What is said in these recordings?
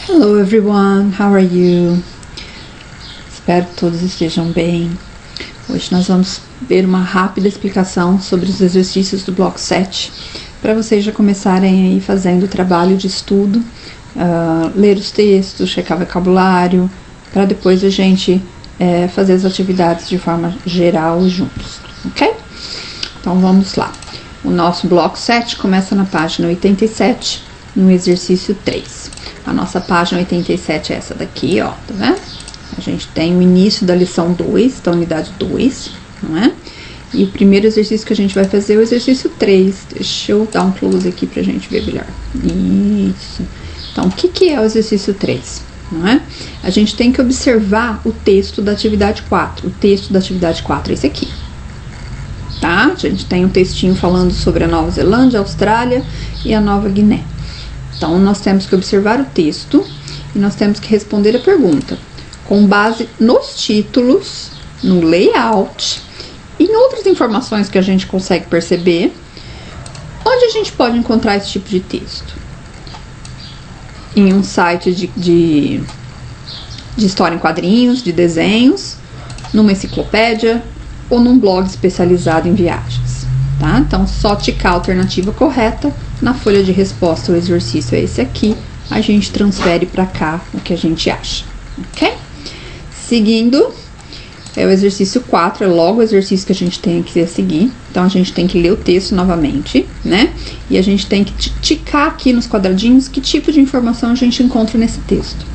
Hello everyone, how are you? Espero que todos estejam bem. Hoje nós vamos ver uma rápida explicação sobre os exercícios do bloco 7, para vocês já começarem aí fazendo o trabalho de estudo, ler os textos, checar vocabulário, para depois a gente fazer as atividades de forma geral juntos, ok? Então vamos lá. O nosso bloco 7 começa na página 87, no exercício 3. A nossa página 87 é essa daqui, ó, tá vendo? A gente tem o início da lição 2, da unidade 2, não é? E o primeiro exercício que a gente vai fazer é o exercício 3. Deixa eu dar um close aqui pra gente ver melhor. Isso. Então, o que é o exercício 3? Não é? A gente tem que observar o texto da atividade 4. O texto da atividade 4 é esse aqui. Tá? A gente tem um textinho falando sobre a Nova Zelândia, a Austrália e a Nova Guiné. Então, nós temos que observar o texto e nós temos que responder a pergunta com base nos títulos, no layout e em outras informações que a gente consegue perceber. Onde a gente pode encontrar esse tipo de texto? Em um site de história em quadrinhos, de desenhos, numa enciclopédia ou num blog especializado em viagens, tá? Então, só ticar a alternativa correta. Na folha de resposta, o exercício é esse aqui. A gente transfere para cá o que a gente acha, ok? Seguindo, é o exercício 4, é logo o exercício que a gente tem que seguir. Então, a gente tem que ler o texto novamente, né? E a gente tem que ticar aqui nos quadradinhos que tipo de informação a gente encontra nesse texto.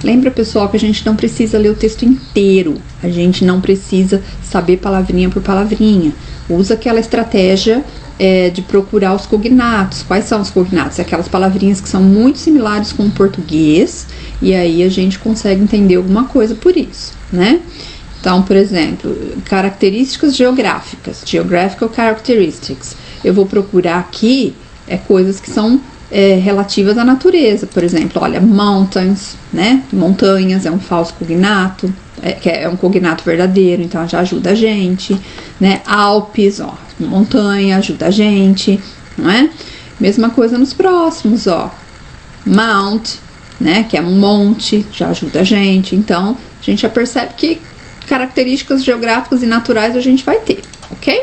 Lembra, pessoal, que a gente não precisa ler o texto inteiro. A gente não precisa saber palavrinha por palavrinha. Usa aquela estratégia de procurar os cognatos. Quais são os cognatos? Aquelas palavrinhas que são muito similares com o português, e aí a gente consegue entender alguma coisa por isso, né? Então, por exemplo, características geográficas, geographical characteristics. Eu vou procurar aqui coisas que são relativas à natureza. Por exemplo, olha, mountains, né? Montanhas é um falso cognato, que é um cognato verdadeiro, então já ajuda a gente, né? Alpes, ó, montanha ajuda a gente, não é? Mesma coisa nos próximos, ó, mount, né? Que é um monte, já ajuda a gente. Então, a gente já percebe que características geográficas e naturais a gente vai ter, ok?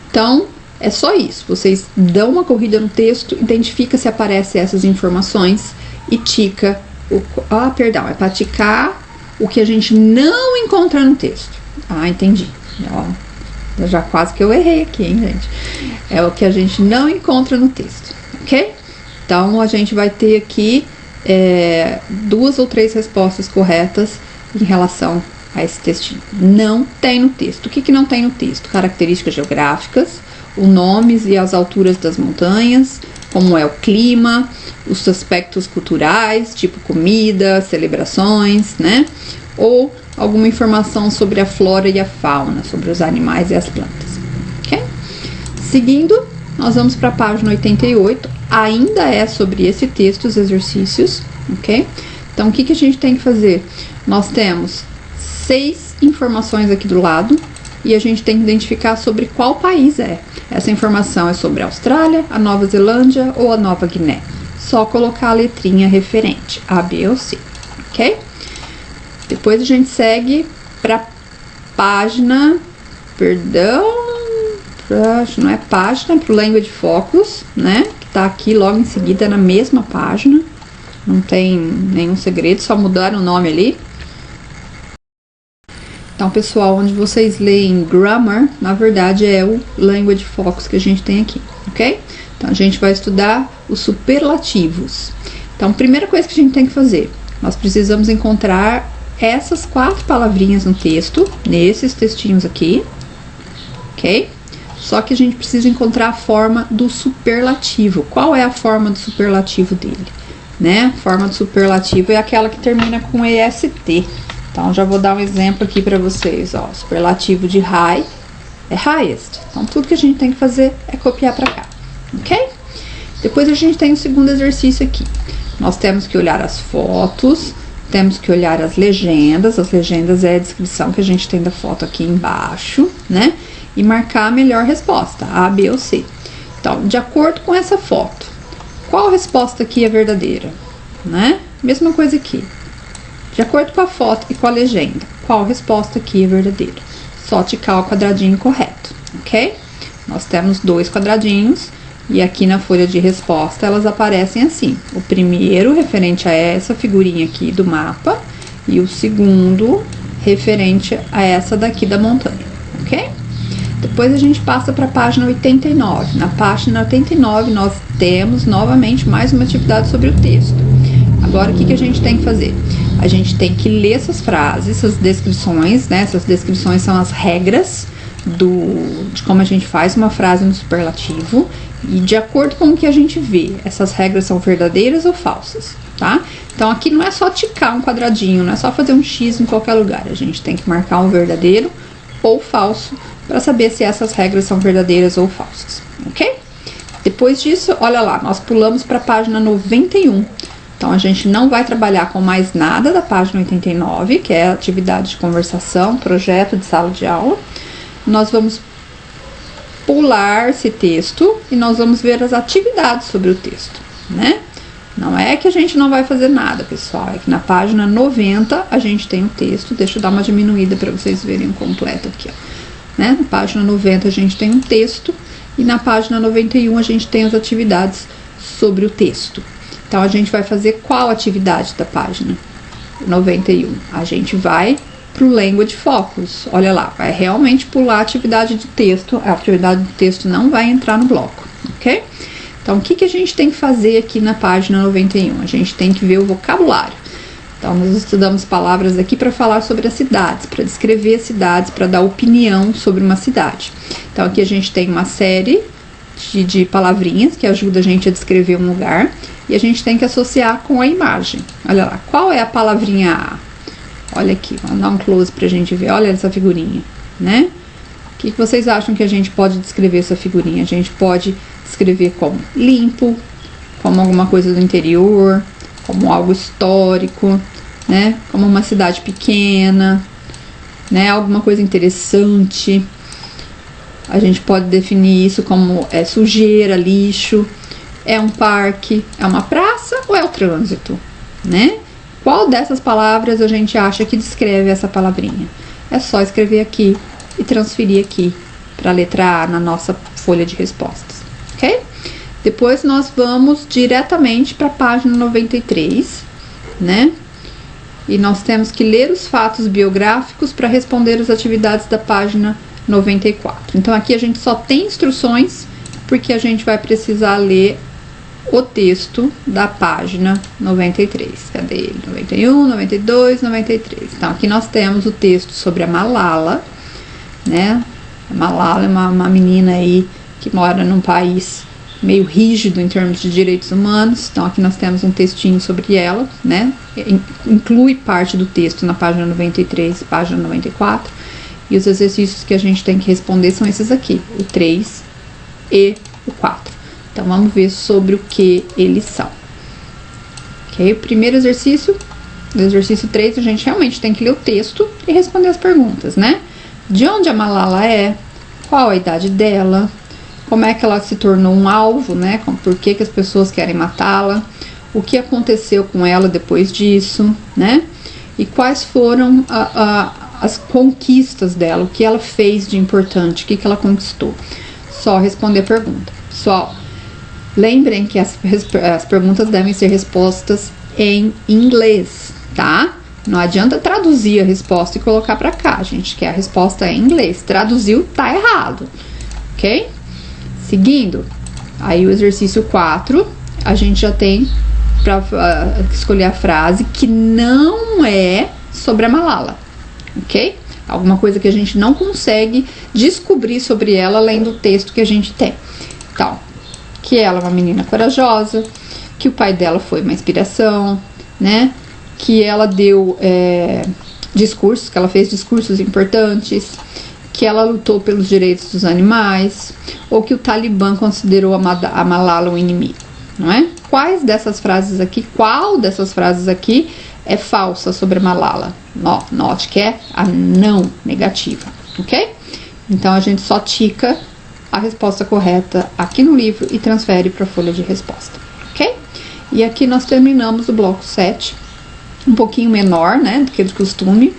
Então, é só isso. Vocês dão uma corrida no texto, identifica se aparecem essas informações e tica é para ticar o que a gente não encontra no texto. Ah, entendi. Ó, já quase que eu errei aqui, hein, gente? É o que a gente não encontra no texto, ok? Então, a gente vai ter aqui 2 ou 3 respostas corretas em relação a esse textinho. Não tem no texto. O que não tem no texto? Características geográficas, os nomes e as alturas das montanhas, como é o clima, os aspectos culturais, tipo comida, celebrações, né? Ou alguma informação sobre a flora e a fauna, sobre os animais e as plantas, ok? Seguindo, nós vamos para a página 88, ainda é sobre esse texto, os exercícios, ok? Então, o que a gente tem que fazer? Nós temos 6 informações aqui do lado e a gente tem que identificar sobre qual país é. Essa informação é sobre a Austrália, a Nova Zelândia ou a Nova Guiné. Só colocar a letrinha referente, A, B ou C, ok? Depois a gente segue para página, não é página, é pro Language Focus, né? Que tá aqui logo em seguida na mesma página. Não tem nenhum segredo, só mudaram o nome ali. Então, pessoal, onde vocês leem Grammar, na verdade é o Language Focus que a gente tem aqui, ok? Então, a gente vai estudar os superlativos. Então, primeira coisa que a gente tem que fazer, nós precisamos encontrar essas 4 palavrinhas no texto, nesses textinhos aqui, ok? Só que a gente precisa encontrar a forma do superlativo. Qual é a forma do superlativo dele, né? A forma do superlativo é aquela que termina com EST. Então, já vou dar um exemplo aqui para vocês, ó. Superlativo de high é highest. Então, tudo que a gente tem que fazer é copiar para cá, ok? Depois a gente tem o segundo exercício aqui. Nós temos que olhar as fotos, temos que olhar as legendas. As legendas é a descrição que a gente tem da foto aqui embaixo, né? E marcar a melhor resposta, A, B ou C. Então, de acordo com essa foto, qual resposta aqui é verdadeira, né? Mesma coisa aqui. De acordo com a foto e com a legenda, qual resposta aqui é verdadeira? Só ticar o quadradinho correto, ok? Nós temos 2 quadradinhos e aqui na folha de resposta elas aparecem assim. O primeiro referente a essa figurinha aqui do mapa e o segundo referente a essa daqui da montanha, ok? Depois a gente passa para a página 89. Na página 89 nós temos novamente mais uma atividade sobre o texto. Agora o que a gente tem que fazer? A gente tem que ler essas frases, essas descrições, né? Essas descrições são as regras de como a gente faz uma frase no superlativo e de acordo com o que a gente vê, essas regras são verdadeiras ou falsas, tá? Então aqui não é só ticar um quadradinho, não é só fazer um X em qualquer lugar, a gente tem que marcar um verdadeiro ou falso para saber se essas regras são verdadeiras ou falsas, ok? Depois disso, olha lá, nós pulamos para a página 91. Então, a gente não vai trabalhar com mais nada da página 89, que é atividade de conversação, projeto de sala de aula. Nós vamos pular esse texto e nós vamos ver as atividades sobre o texto, né? Não é que a gente não vai fazer nada, pessoal, é que na página 90 a gente tem o texto, deixa eu dar uma diminuída para vocês verem o completo aqui, ó. Né? Na página 90 a gente tem um texto e na página 91 a gente tem as atividades sobre o texto. Então, a gente vai fazer qual atividade da página 91? A gente vai para o Language Focus. Olha lá, vai realmente pular a atividade de texto. A atividade de texto não vai entrar no bloco, ok? Então, o que a gente tem que fazer aqui na página 91? A gente tem que ver o vocabulário. Então, nós estudamos palavras aqui para falar sobre as cidades, para descrever as cidades, para dar opinião sobre uma cidade. Então, aqui a gente tem uma série de palavrinhas que ajuda a gente a descrever um lugar e a gente tem que associar com a imagem. Olha lá, qual é a palavrinha A? Olha aqui, vamos dar um close pra gente ver, olha essa figurinha, né? O que vocês acham que a gente pode descrever essa figurinha? A gente pode descrever como limpo, como alguma coisa do interior, como algo histórico, né? Como uma cidade pequena, né? Alguma coisa interessante. A gente pode definir isso como sujeira, lixo, é um parque, é uma praça ou é o trânsito, né? Qual dessas palavras a gente acha que descreve essa palavrinha? É só escrever aqui e transferir aqui para a letra A na nossa folha de respostas, ok? Depois nós vamos diretamente para a página 93, né? E nós temos que ler os fatos biográficos para responder as atividades da página 94. Então, aqui a gente só tem instruções, porque a gente vai precisar ler o texto da página 93. Cadê ele? 91, 92, 93. Então, aqui nós temos o texto sobre a Malala, né? A Malala é uma menina aí que mora num país meio rígido em termos de direitos humanos. Então, aqui nós temos um textinho sobre ela, né? Inclui parte do texto na página 93 e página 94. E os exercícios que a gente tem que responder são esses aqui, o 3 e o 4. Então, vamos ver sobre o que eles são. Ok? O primeiro exercício, no exercício 3, a gente realmente tem que ler o texto e responder as perguntas, né? De onde a Malala é? Qual a idade dela? Como é que ela se tornou um alvo, né? Por que as pessoas querem matá-la? O que aconteceu com ela depois disso, né? E quais foram as conquistas dela, o que ela fez de importante, o que ela conquistou. Só responder a pergunta. Pessoal, lembrem que as perguntas devem ser respostas em inglês, tá? Não adianta traduzir a resposta e colocar pra cá, gente, que a resposta é em inglês. Traduziu, tá errado, ok? Seguindo, aí o exercício 4, a gente já tem pra escolher a frase que não é sobre a Malala, ok? Alguma coisa que a gente não consegue descobrir sobre ela além do texto que a gente tem. Então, que ela é uma menina corajosa, que o pai dela foi uma inspiração, né? Que ela deu discursos, que ela fez discursos importantes, que ela lutou pelos direitos dos animais, ou que o Talibã considerou a Malala um inimigo, não é? Qual dessas frases aqui é falsa sobre a Malala? Note que é a não negativa, ok? Então, a gente só tica a resposta correta aqui no livro e transfere para a folha de resposta, ok? E aqui nós terminamos o bloco 7, um pouquinho menor, né, do que do costume,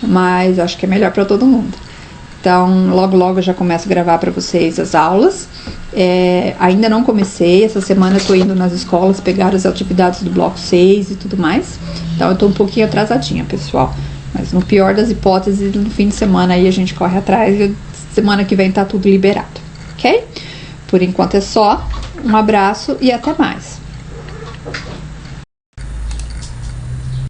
mas acho que é melhor para todo mundo. Então, logo logo eu já começo a gravar para vocês as aulas. Ainda não comecei, essa semana eu tô indo nas escolas pegar as atividades do bloco 6 e tudo mais. Então eu tô um pouquinho atrasadinha, pessoal. Mas no pior das hipóteses, no fim de semana aí a gente corre atrás e semana que vem tá tudo liberado, ok? Por enquanto é só. Um abraço e até mais.